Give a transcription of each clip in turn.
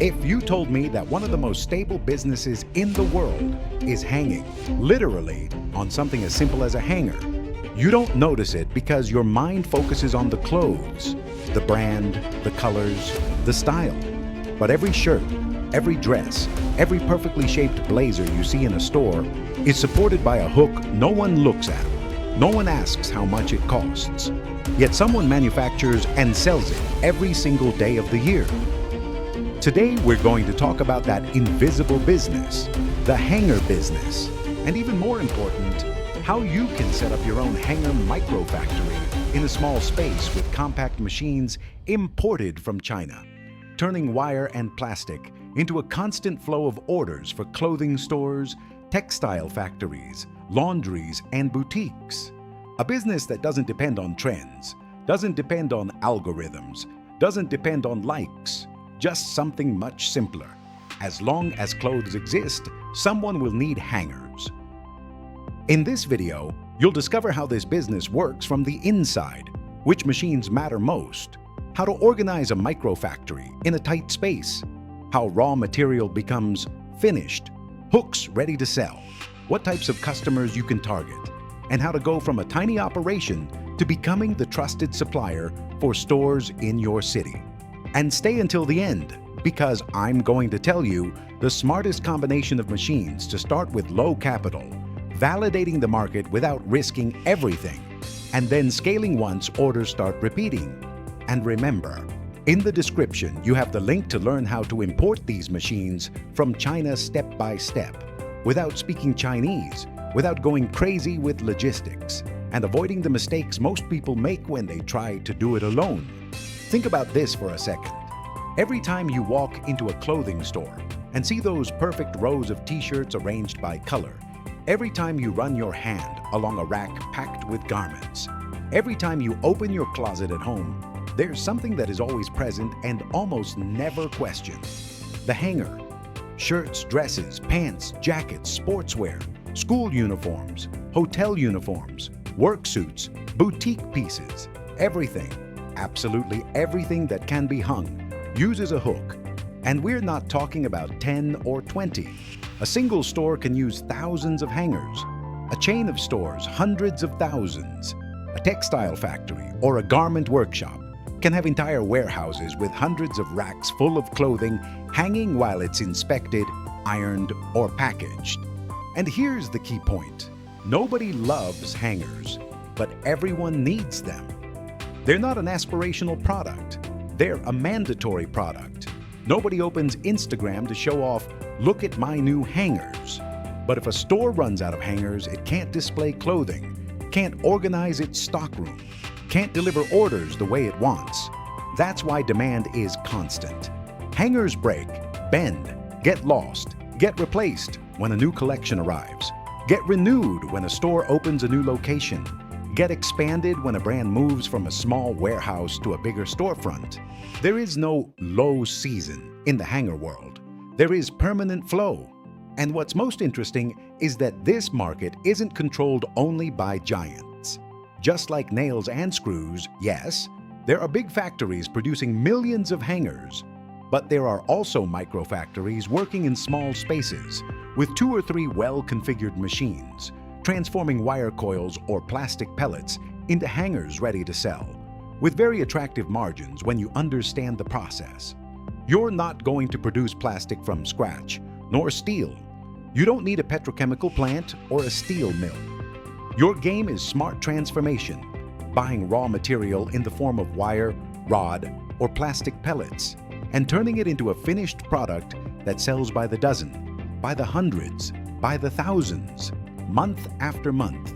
If you told me that one of the most stable businesses in the world is hanging, literally, on something as simple as a hanger, you don't notice it because your mind focuses on the clothes, the brand, the colors, the style. But every shirt, every dress, every perfectly shaped blazer you see in a store is supported by a hook no one looks at. No one asks how much it costs. Yet someone manufactures and sells it every single day of the year. Today, we're going to talk about that invisible business, the hanger business, and even more important, how you can set up your own hanger micro factory in a small space with compact machines imported from China, turning wire and plastic into a constant flow of orders for clothing stores, textile factories, laundries, and boutiques. A business that doesn't depend on trends, doesn't depend on algorithms, doesn't depend on likes. Just something much simpler. As long as clothes exist, someone will need hangers. In this video, you'll discover how this business works from the inside, which machines matter most, how to organize a microfactory in a tight space, how raw material becomes finished, hooks ready to sell, what types of customers you can target, and how to go from a tiny operation to becoming the trusted supplier for stores in your city. And stay until the end, because I'm going to tell you the smartest combination of machines to start with low capital, validating the market without risking everything, and then scaling once orders start repeating. And remember, in the description, you have the link to learn how to import these machines from China step by step, without speaking Chinese, without going crazy with logistics, and avoiding the mistakes most people make when they try to do it alone. Think about this for a second. Every time you walk into a clothing store and see those perfect rows of t-shirts arranged by color, every time you run your hand along a rack packed with garments, every time you open your closet at home, there's something that is always present and almost never questioned. The hanger. Shirts, dresses, pants, jackets, sportswear, school uniforms, hotel uniforms, work suits, boutique pieces, everything. Absolutely everything that can be hung uses a hook. And we're not talking about 10 or 20. A single store can use thousands of hangers. A chain of stores, hundreds of thousands. A textile factory or a garment workshop can have entire warehouses with hundreds of racks full of clothing hanging while it's inspected, ironed, or packaged. And here's the key point. Nobody loves hangers, but everyone needs them. They're not an aspirational product. They're a mandatory product. Nobody opens Instagram to show off, look at my new hangers. But if a store runs out of hangers, it can't display clothing, can't organize its stockroom, can't deliver orders the way it wants. That's why demand is constant. Hangers break, bend, get lost, get replaced when a new collection arrives, get renewed when a store opens a new location, get expanded when a brand moves from a small warehouse to a bigger storefront. There is no low season in the hanger world. There is permanent flow. And what's most interesting is that this market isn't controlled only by giants. Just like nails and screws, yes, there are big factories producing millions of hangers. But there are also microfactories working in small spaces with 2 or 3 well-configured machines, transforming wire coils or plastic pellets into hangers ready to sell, with very attractive margins when you understand the process. You're not going to produce plastic from scratch, nor steel. You don't need a petrochemical plant or a steel mill. Your game is smart transformation, buying raw material in the form of wire, rod, or plastic pellets, and turning it into a finished product that sells by the dozen, by the hundreds, by the thousands, month after month.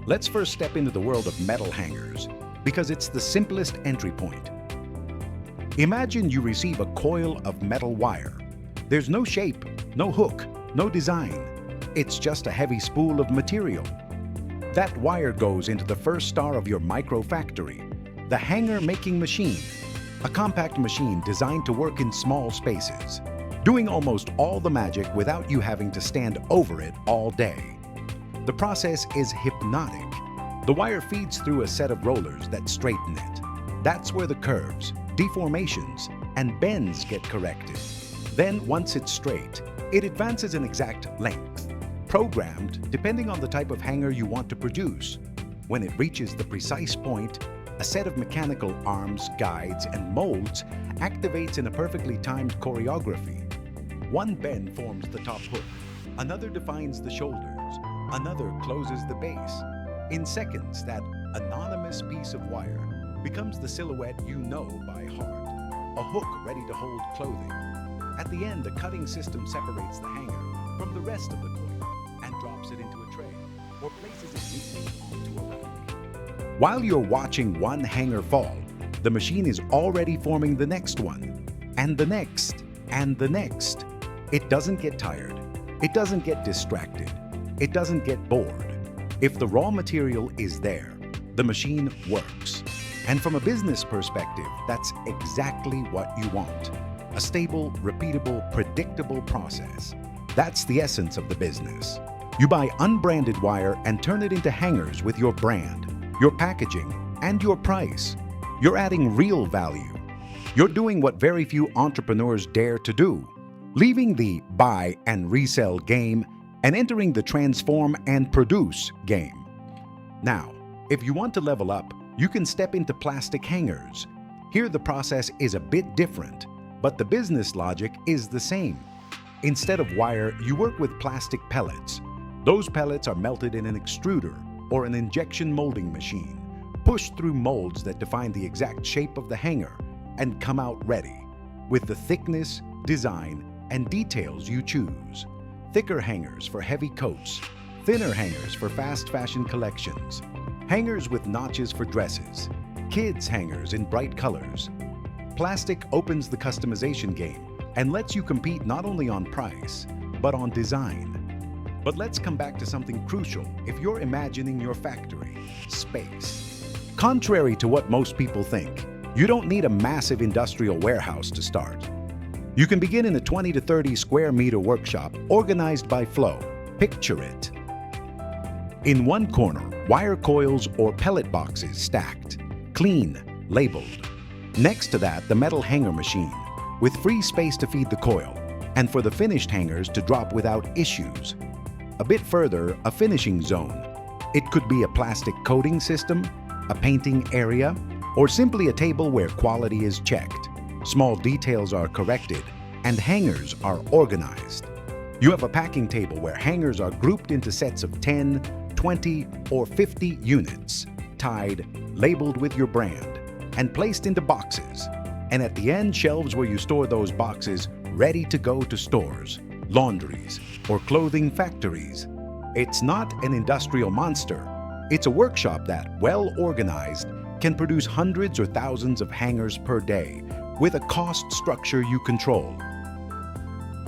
Let's first step into the world of metal hangers, because it's the simplest entry point. Imagine you receive a coil of metal wire. There's no shape, no hook, no design. It's just a heavy spool of material. That wire goes into the first star of your microfactory, the hanger making machine, a compact machine designed to work in small spaces, doing almost all the magic without you having to stand over it all day. The process is hypnotic. The wire feeds through a set of rollers that straighten it. That's where the curves, deformations, and bends get corrected. Then, once it's straight, it advances an exact length, programmed depending on the type of hanger you want to produce. When it reaches the precise point, a set of mechanical arms, guides, and molds activates in a perfectly timed choreography. One bend forms the top hook, another defines the shoulders, another closes the base. In seconds, that anonymous piece of wire becomes the silhouette you know by heart, a hook ready to hold clothing. At the end, a cutting system separates the hanger from the rest of the coil and drops it into a tray or places it neatly onto a rack. While you're watching one hanger fall, the machine is already forming the next one, and the next, and the next. It doesn't get tired. It doesn't get distracted. It doesn't get bored. If the raw material is there, the machine works. And from a business perspective, that's exactly what you want. A stable, repeatable, predictable process. That's the essence of the business. You buy unbranded wire and turn it into hangers with your brand, your packaging, and your price. You're adding real value. You're doing what very few entrepreneurs dare to do, leaving the buy and resell game and entering the transform and produce game. Now, if you want to level up, you can step into plastic hangers. Here the process is a bit different, but the business logic is the same. Instead of wire, you work with plastic pellets. Those pellets are melted in an extruder or an injection molding machine, pushed through molds that define the exact shape of the hanger, and come out ready, with the thickness, design, and details you choose. Thicker hangers for heavy coats, thinner hangers for fast fashion collections, hangers with notches for dresses, kids hangers in bright colors. Plastic opens the customization game and lets you compete not only on price, but on design. But let's come back to something crucial if you're imagining your factory: space. Contrary to what most people think, you don't need a massive industrial warehouse to start. You can begin in a 20 to 30 square meter workshop organized by flow. Picture it. In one corner, wire coils or pellet boxes stacked, clean, labeled. Next to that, the metal hanger machine, with free space to feed the coil, and for the finished hangers to drop without issues. A bit further, a finishing zone. It could be a plastic coating system, a painting area, or simply a table where quality is checked, small details are corrected, and hangers are organized. You have a packing table where hangers are grouped into sets of 10, 20, or 50 units, tied, labeled with your brand, and placed into boxes. And at the end, shelves where you store those boxes ready to go to stores, laundries, or clothing factories. It's not an industrial monster. It's a workshop that, well organized, can produce hundreds or thousands of hangers per day with a cost structure you control.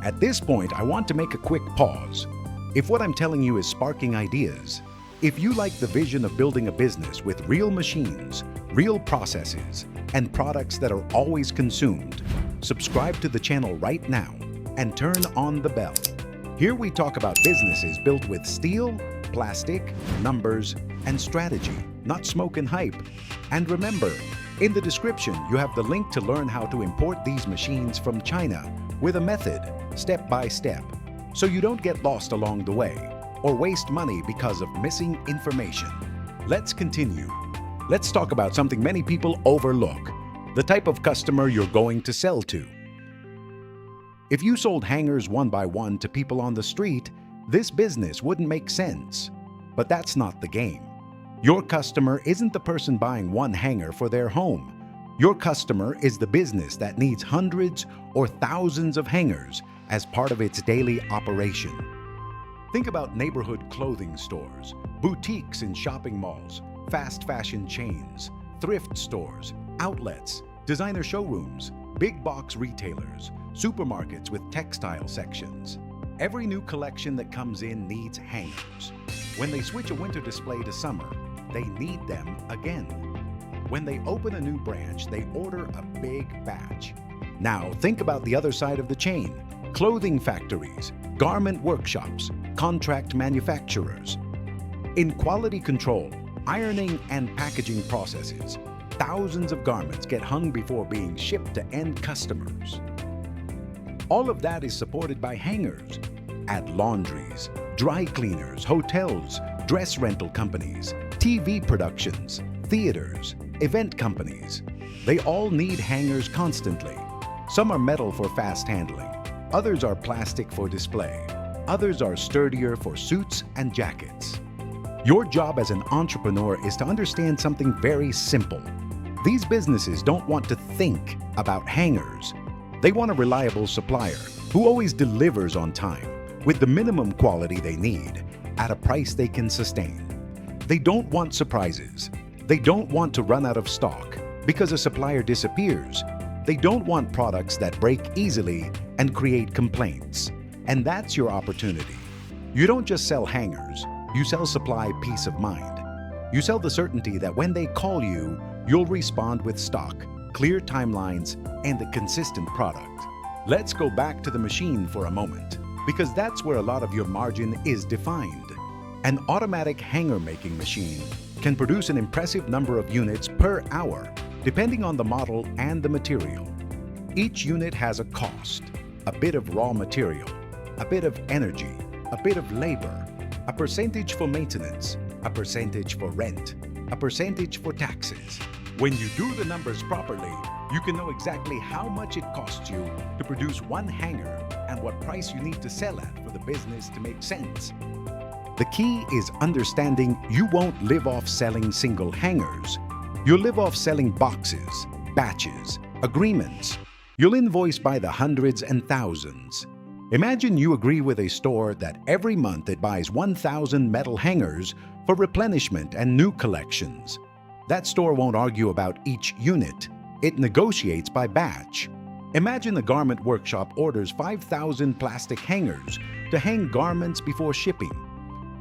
At this point, I want to make a quick pause. If what I'm telling you is sparking ideas, if you like the vision of building a business with real machines, real processes, and products that are always consumed, subscribe to the channel right now and turn on the bell. Here we talk about businesses built with steel, plastic, numbers, and strategy, not smoke and hype. And remember, in the description, you have the link to learn how to import these machines from China with a method, step by step, so you don't get lost along the way or waste money because of missing information. Let's continue. Let's talk about something many people overlook: the type of customer you're going to sell to. If you sold hangers one by one to people on the street, this business wouldn't make sense. But that's not the game. Your customer isn't the person buying one hanger for their home. Your customer is the business that needs hundreds or thousands of hangers as part of its daily operation. Think about neighborhood clothing stores, boutiques in shopping malls, fast fashion chains, thrift stores, outlets, designer showrooms, big box retailers, supermarkets with textile sections. Every new collection that comes in needs hangers. When they switch a winter display to summer, they need them again. When they open a new branch, they order a big batch. Now think about the other side of the chain: clothing factories, garment workshops, contract manufacturers. In quality control, ironing and packaging processes, thousands of garments get hung before being shipped to end customers. All of that is supported by hangers at laundries, dry cleaners, hotels, dress rental companies, TV productions, theaters, event companies. They all need hangers constantly. Some are metal for fast handling, others are plastic for display, others are sturdier for suits and jackets. Your job as an entrepreneur is to understand something very simple. These businesses don't want to think about hangers. They want a reliable supplier who always delivers on time with the minimum quality they need at a price they can sustain. They don't want surprises. They don't want to run out of stock because a supplier disappears. They don't want products that break easily and create complaints. And that's your opportunity. You don't just sell hangers, you sell supply peace of mind. You sell the certainty that when they call you, you'll respond with stock, clear timelines, and a consistent product. Let's go back to the machine for a moment, because that's where a lot of your margin is defined. An automatic hanger-making machine can produce an impressive number of units per hour, depending on the model and the material. Each unit has a cost, a bit of raw material, a bit of energy, a bit of labor, a percentage for maintenance, a percentage for rent, a percentage for taxes. When you do the numbers properly, you can know exactly how much it costs you to produce one hanger and what price you need to sell at for the business to make sense. The key is understanding you won't live off selling single hangers. You'll live off selling boxes, batches, agreements. You'll invoice by the hundreds and thousands. Imagine you agree with a store that every month it buys 1,000 metal hangers for replenishment and new collections. That store won't argue about each unit. It negotiates by batch. Imagine a garment workshop orders 5,000 plastic hangers to hang garments before shipping.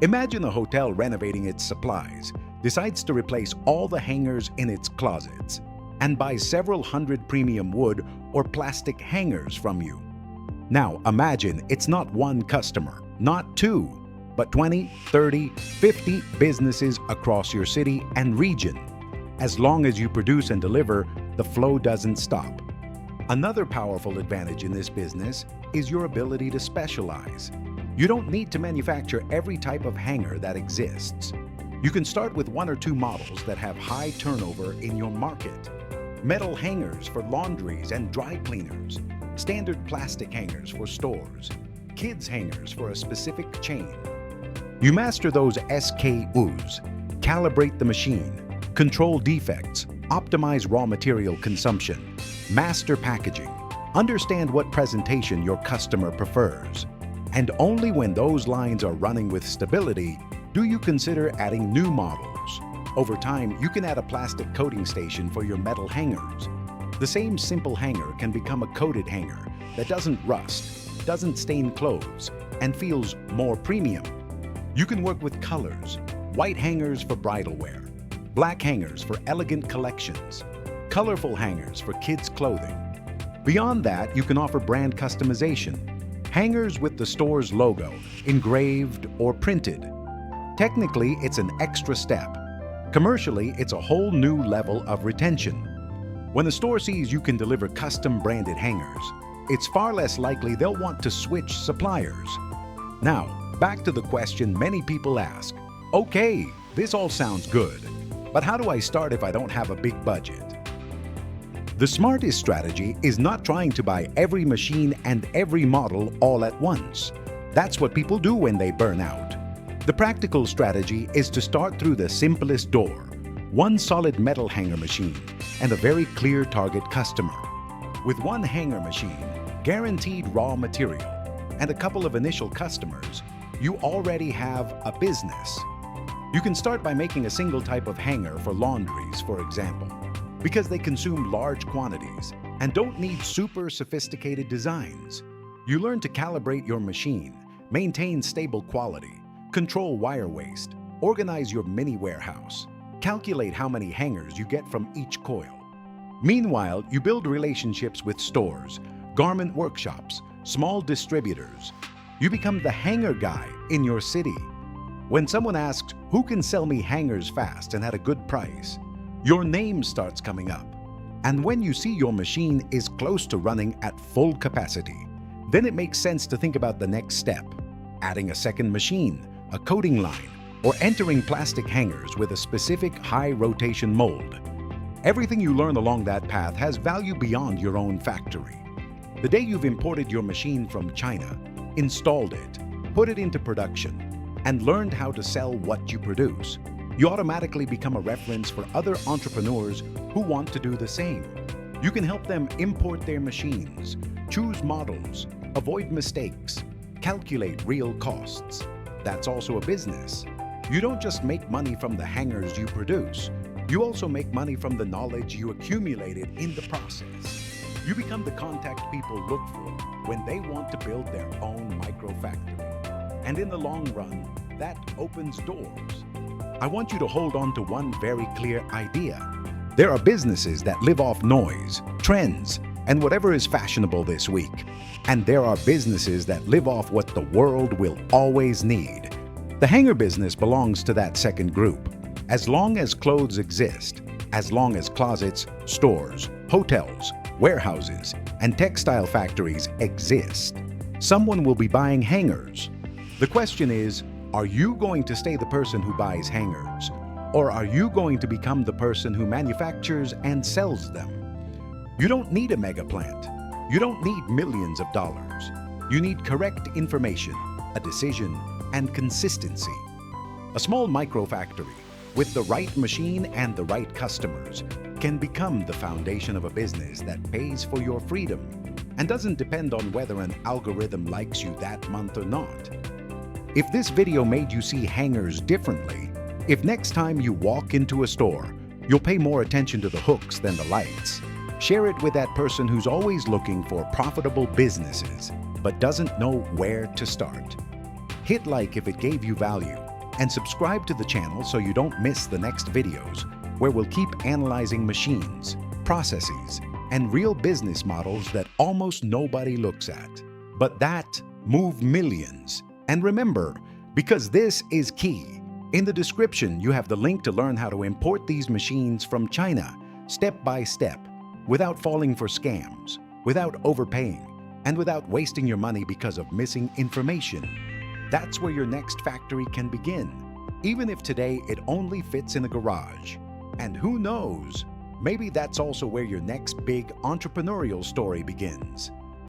Imagine a hotel renovating its supplies, decides to replace all the hangers in its closets, and buys several hundred premium wood or plastic hangers from you. Now imagine it's not one customer, not two, but 20, 30, 50 businesses across your city and region. As long as you produce and deliver, the flow doesn't stop. Another powerful advantage in this business is your ability to specialize. You don't need to manufacture every type of hanger that exists. You can start with one or two models that have high turnover in your market. Metal hangers for laundries and dry cleaners, standard plastic hangers for stores, kids hangers for a specific chain. You master those SKUs, calibrate the machine, control defects, optimize raw material consumption, master packaging, understand what presentation your customer prefers. And only when those lines are running with stability do you consider adding new models. Over time, you can add a plastic coating station for your metal hangers. The same simple hanger can become a coated hanger that doesn't rust, doesn't stain clothes, and feels more premium. You can work with colors, white hangers for bridal wear, black hangers for elegant collections, colorful hangers for kids' clothing. Beyond that, you can offer brand customization, hangers with the store's logo, engraved or printed. Technically, it's an extra step. Commercially, it's a whole new level of retention. When the store sees you can deliver custom branded hangers, it's far less likely they'll want to switch suppliers. Now, back to the question many people ask. Okay, this all sounds good, but how do I start if I don't have a big budget? The smartest strategy is not trying to buy every machine and every model all at once. That's what people do when they burn out. The practical strategy is to start through the simplest door, one solid metal hanger machine, and a very clear target customer. With one hanger machine, guaranteed raw material, and a couple of initial customers, you already have a business. You can start by making a single type of hanger for laundries, for example, because they consume large quantities and don't need super sophisticated designs. You learn to calibrate your machine, maintain stable quality, control wire waste, organize your mini warehouse, calculate how many hangers you get from each coil. Meanwhile, you build relationships with stores, garment workshops, small distributors. You become the hanger guy in your city. When someone asks, who can sell me hangers fast and at a good price? Your name starts coming up. And when you see your machine is close to running at full capacity, then it makes sense to think about the next step: adding a second machine, a coating line, or entering plastic hangers with a specific high rotation mold. Everything you learn along that path has value beyond your own factory. The day you've imported your machine from China, installed it, put it into production, and learned how to sell what you produce, you automatically become a reference for other entrepreneurs who want to do the same. You can help them import their machines, choose models, avoid mistakes, calculate real costs. That's also a business. You don't just make money from the hangers you produce, you also make money from the knowledge you accumulated in the process. You become the contact people look for when they want to build their own micro factory. And in the long run, that opens doors. I want you to hold on to one very clear idea. There are businesses that live off noise, trends, and whatever is fashionable this week. And there are businesses that live off what the world will always need. The hanger business belongs to that second group. As long as clothes exist, as long as closets, stores, hotels, warehouses, and textile factories exist, someone will be buying hangers. The question is, are you going to stay the person who buys hangers? Or are you going to become the person who manufactures and sells them? You don't need a mega plant. You don't need millions of dollars. You need correct information, a decision, and consistency. A small micro factory with the right machine and the right customers can become the foundation of a business that pays for your freedom and doesn't depend on whether an algorithm likes you that month or not. If this video made you see hangers differently, if next time you walk into a store, you'll pay more attention to the hooks than the lights, share it with that person who's always looking for profitable businesses but doesn't know where to start. Hit like if it gave you value, and subscribe to the channel so you don't miss the next videos where we'll keep analyzing machines, processes, and real business models that almost nobody looks at, but that move millions. And remember, because this is key, in the description you have the link to learn how to import these machines from China, step by step, without falling for scams, without overpaying, and without wasting your money because of missing information. That's where your next factory can begin, even if today it only fits in a garage. And who knows, maybe that's also where your next big entrepreneurial story begins.